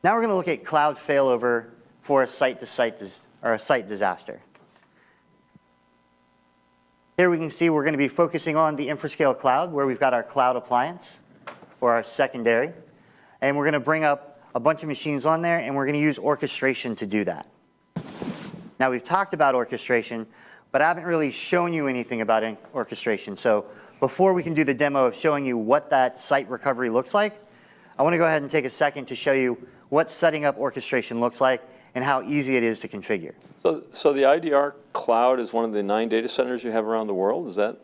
Now we're going to look at cloud failover for a site disaster. Here we can see we're going to be focusing on the Infrascale cloud, where we've got our cloud appliance or our secondary. And we're going to bring up a bunch of machines on there, and we're going to use orchestration to do that. Now, we've talked about orchestration, but I haven't really shown you anything about orchestration. So before we can do the demo of showing you what that site recovery looks like, I want to go ahead and take a second to show you what setting up orchestration looks like and how easy it is to configure. So the IDR cloud is one of the 9 data centers you have around the world, is that?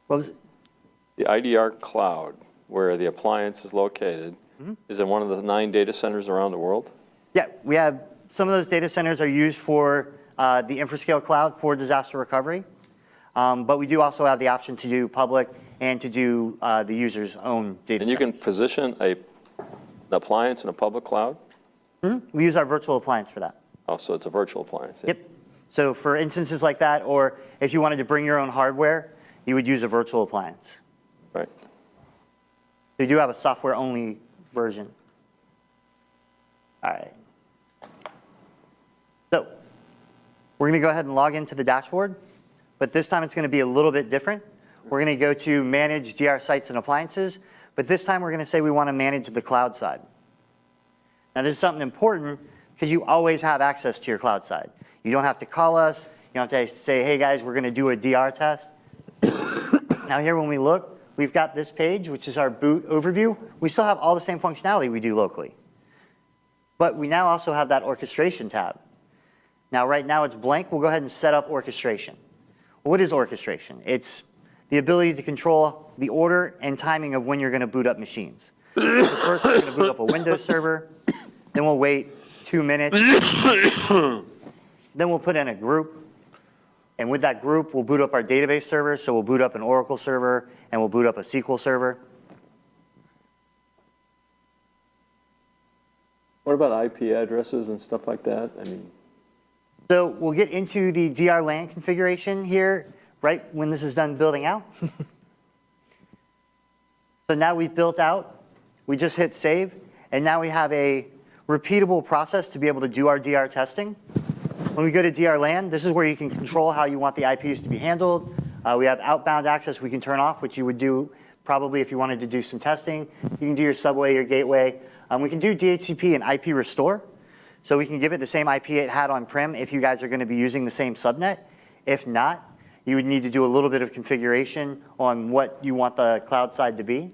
What was it? The IDR cloud, where the appliance is located, is in one of the 9 data centers around the world? Yeah, we have some of those data centers are used for the Infrascale cloud for disaster recovery. But we do also have the option to do public and to do the user's own data And you centers. can position an appliance in a public cloud? We use our virtual appliance for that. Oh, so it's a virtual appliance. Yeah. Yep. So for instances like that, or if you wanted to bring your own hardware, you would use a virtual appliance. Right. So you do have a software-only version. All right. So we're going to go ahead and log into the dashboard, but this time it's going to be a little bit different. We're going to go to Manage DR Sites and Appliances, but this time we're going to say we want to manage the cloud side. Now this is something important because you always have access to your cloud side. You don't have to call us. You don't have to say, hey guys, we're going to do a DR test. Now here when we look, we've got this page, which is our boot overview. We still have all the same functionality we do locally. But we now also have that orchestration tab. Now right now it's blank. We'll go ahead and set up orchestration. What is orchestration? It's the ability to control the order and timing of when you're going to boot up machines. So first we're going to boot up a Windows server. Then we'll wait 2 minutes. Then we'll put in a group. And with that group, we'll boot up our database server. So we'll boot up an Oracle server, and we'll boot up a SQL server. What about IP addresses and stuff like that? I mean, so we'll get into the DR LAN configuration here right when this is done building out. So now we've built out. We just hit save. And now we have a repeatable process to be able to do our DR testing. When we go to DR LAN, this is where you can control how you want the IPs to be handled. We have outbound access we can turn off, which you would do probably if you wanted to do some testing. You can do your subway, your gateway. We can do DHCP and IP restore. So we can give it the same IP it had on-prem if you guys are going to be using the same subnet. If not, you would need to do a little bit of configuration on what you want the cloud side to be.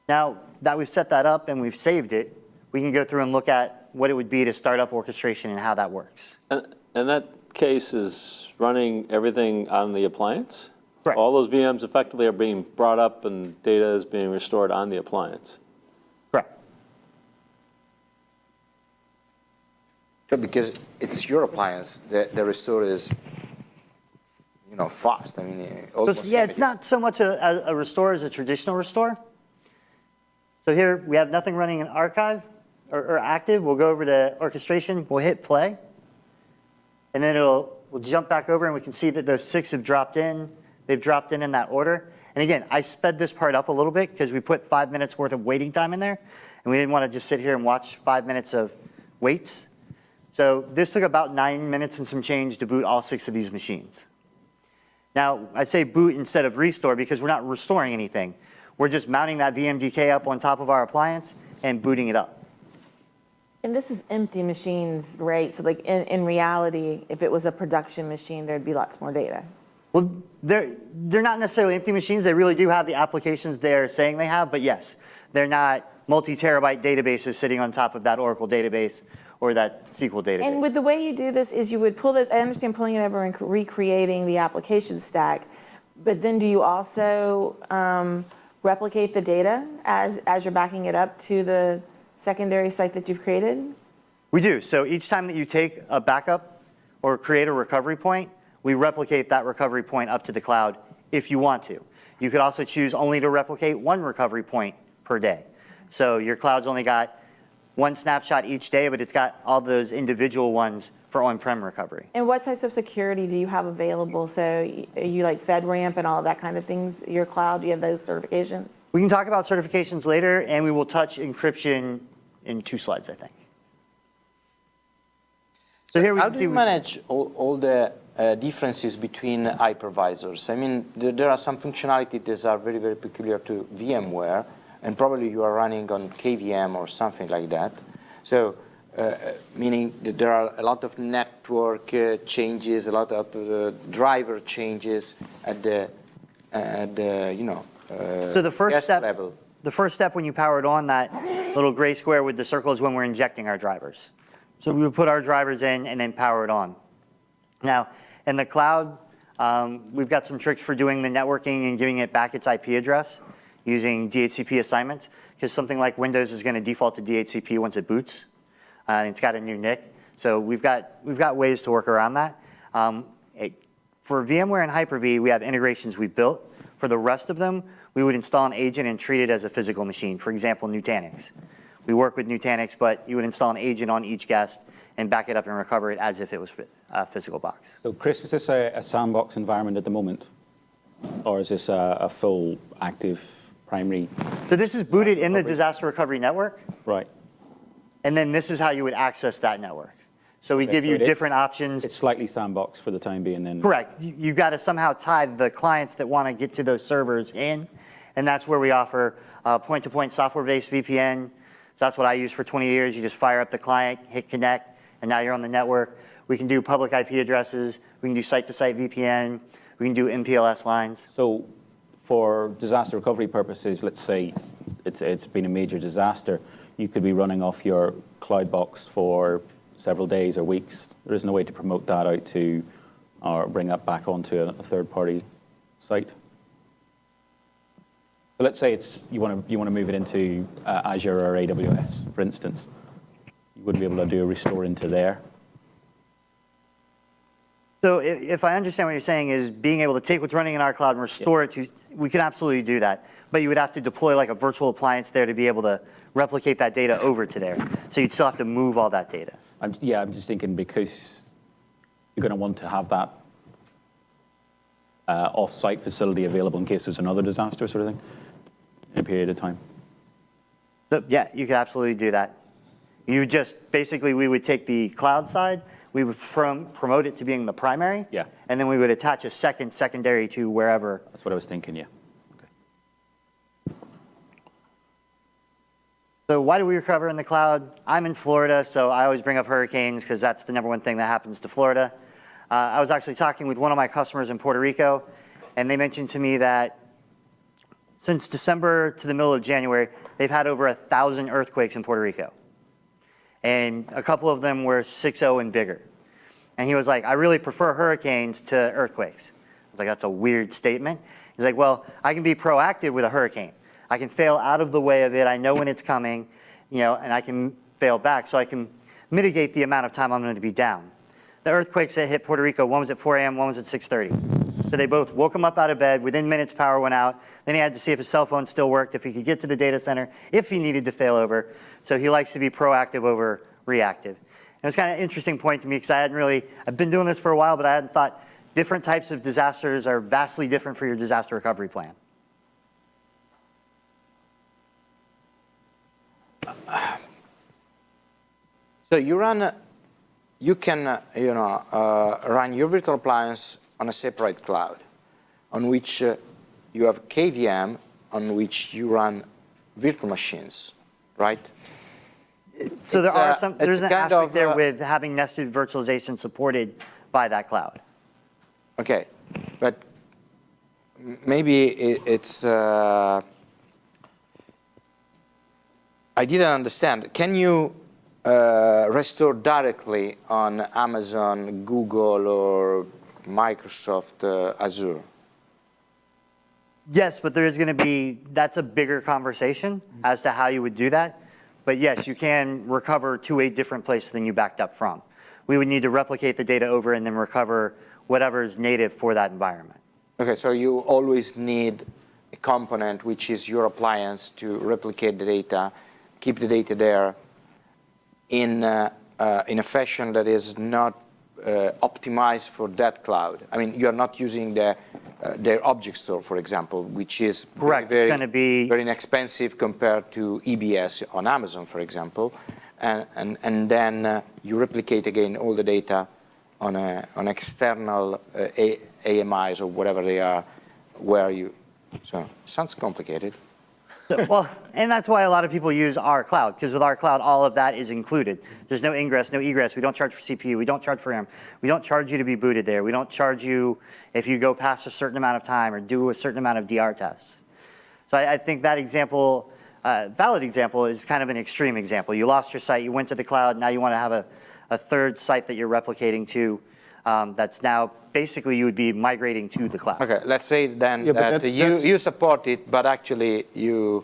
Now that we've set that up and we've saved it, we can go through and look at what it would be to start up orchestration and how that works. and that case is running everything on the appliance? Correct. All those VMs effectively are being brought up and data is being restored on the appliance? Correct. Sure, because it's your appliance. The restore is, fast. I mean, almost So, yeah, it's not so much a restore as a traditional restore. So here we have nothing running in archive or active. We'll go over to orchestration. We'll hit play. And then we'll jump back over and we can see that those 6 have dropped in. They've dropped in that order. And again, I sped this part up a little bit because we put 5 minutes worth of waiting time in there. And we didn't want to just sit here and watch 5 minutes of waits. So this took about 9 minutes and some change to boot all 6 of these machines. Now, I say boot instead of restore because we're not restoring anything. We're just mounting that VMDK up on top of our appliance and booting it up. And this is empty machines, right? So like in reality, if it was a production machine, there'd be lots more data. Well, they're not necessarily empty machines. They really do have the applications they're saying they have, but yes, they're not multi-terabyte databases sitting on top of that Oracle database or that SQL database. And with the way you do this is you would pull this, I understand pulling it over and recreating the application stack, but then do you also replicate the data as you're backing it up to the secondary site that you've created? We do. So each time that you take a backup or create a recovery point, we replicate that recovery point up to the cloud if you want to. You could also choose only to replicate one recovery point per day. So your cloud's only got one snapshot each day, but it's got all those individual ones for on-prem recovery. And what types of security do you have available? So are you like FedRAMP and all of that kind of things, your cloud? Do you have those certifications? We can talk about certifications later, and we will touch encryption in 2 slides, I think. So here we How can do see you manage all the differences between hypervisors? I mean, there are some functionality that are very, very peculiar to VMware, and probably you are running on KVM or something like that. So, meaning that there are a lot of network changes, a lot of driver changes at the so the first guest step, level. The first step when you power it on, that little gray square with the circle, is when we're injecting our drivers. So we would put our drivers in and then power it on. Now, in the cloud, we've got some tricks for doing the networking and giving it back its IP address using DHCP assignments, because something like Windows is going to default to DHCP once it boots. It's got a new NIC. So we've got ways to work around that. For VMware and Hyper-V, we have integrations we built. For the rest of them, we would install an agent and treat it as a physical machine. For example, Nutanix. We work with Nutanix, but you would install an agent on each guest and back it up and recover it as if it was a physical box. So Chris, is this a sandbox environment at the moment? Or is this a full active primary? So this is booted in the disaster recovery network, Right. and then this is how you would access that network. So we give So you it is- different options. It's slightly sandbox for the time being then. Correct. You've got to somehow tie the clients that want to get to those servers in, and that's where we offer point-to-point software-based VPN. So that's what I use for 20 years. You just fire up the client, hit connect, and now you're on the network. We can do public IP addresses. We can do site-to-site VPN. We can do MPLS lines. So for disaster recovery purposes, let's say it's been a major disaster, you could be running off your cloud box for several days or weeks. There is no way to promote that out to or bring that back onto a third-party site. So let's say you want to move it into Azure or AWS, for instance. You wouldn't be able to do a restore into there. So if I understand what you're saying is being able to take what's running in our cloud and restore it to, we can absolutely do that. But you would have to deploy like a virtual appliance there to be able to replicate that data over to there. So you'd still have to move all that data. I'm just thinking because you're going to want to have that off-site facility available in case there's another disaster sort of thing in a period of time. So, yeah, you could absolutely do that. You just, basically, we would take the cloud side, we would promote it to being the primary, Yeah. and then we would attach a secondary to wherever. That's what I was thinking, yeah. Okay. So why do we recover in the cloud? I'm in Florida, so I always bring up hurricanes because that's the #1 thing that happens to Florida. I was actually talking with one of my customers in Puerto Rico, and they mentioned to me that since December to the middle of January, they've had over 1,000 earthquakes in Puerto Rico. And a couple of them were 6.0 and bigger. And he was like, I really prefer hurricanes to earthquakes. I was like, that's a weird statement. He's like, well, I can be proactive with a hurricane. I can fail out of the way of it. I know when it's coming, and I can fail back. So I can mitigate the amount of time I'm going to be down. The earthquakes that hit Puerto Rico, one was at 4 a.m., one was at 6:30. So they both woke him up out of bed. Within minutes, power went out. Then he had to see if his cell phone still worked, if he could get to the data center, if he needed to fail over. So he likes to be proactive over reactive. And it was kind of an interesting point to me because I've been doing this for a while, but I hadn't thought different types of disasters are vastly different for your disaster recovery plan. So you can run your virtual appliance on a separate cloud, on which you have KVM, on which you run virtual machines, right? So there's an aspect there with having nested virtualization supported by that cloud. Okay, but maybe it's. I didn't understand. Can you restore directly on Amazon, Google, or Microsoft Azure? Yes, but that's a bigger conversation as to how you would do that. But yes, you can recover to a different place than you backed up from. We would need to replicate the data over and then recover whatever is native for that environment. Okay, so you always need a component which is your appliance to replicate the data, keep the data there, in a fashion that is not optimized for that cloud. I mean, you're not using their object store, for example, which is Correct. very, It's gonna be very inexpensive compared to EBS on Amazon, for example. And then you replicate again all the data on external AMIs or whatever they are, so sounds complicated. Well, and that's why a lot of people use our cloud, because with our cloud, all of that is included. There's no ingress, no egress. We don't charge for CPU. We don't charge for RAM. We don't charge you to be booted there. We don't charge you if you go past a certain amount of time or do a certain amount of DR tests. So I think that example, valid example, is kind of an extreme example. You lost your site, you went to the cloud, now you want to have a third site that you're replicating to that's now basically you would be migrating to the cloud. Okay, let's say then Yeah, but that you support it, but actually you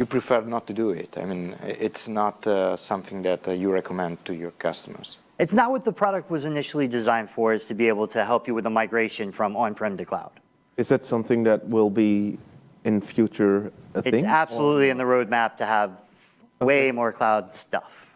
prefer not to do it. I mean, it's not something that you recommend to your customers. It's not what the product was initially designed for, is to be able to help you with the migration from on-prem to cloud. Is that something that will be in future a thing? It's absolutely in the roadmap to have way more cloud stuff.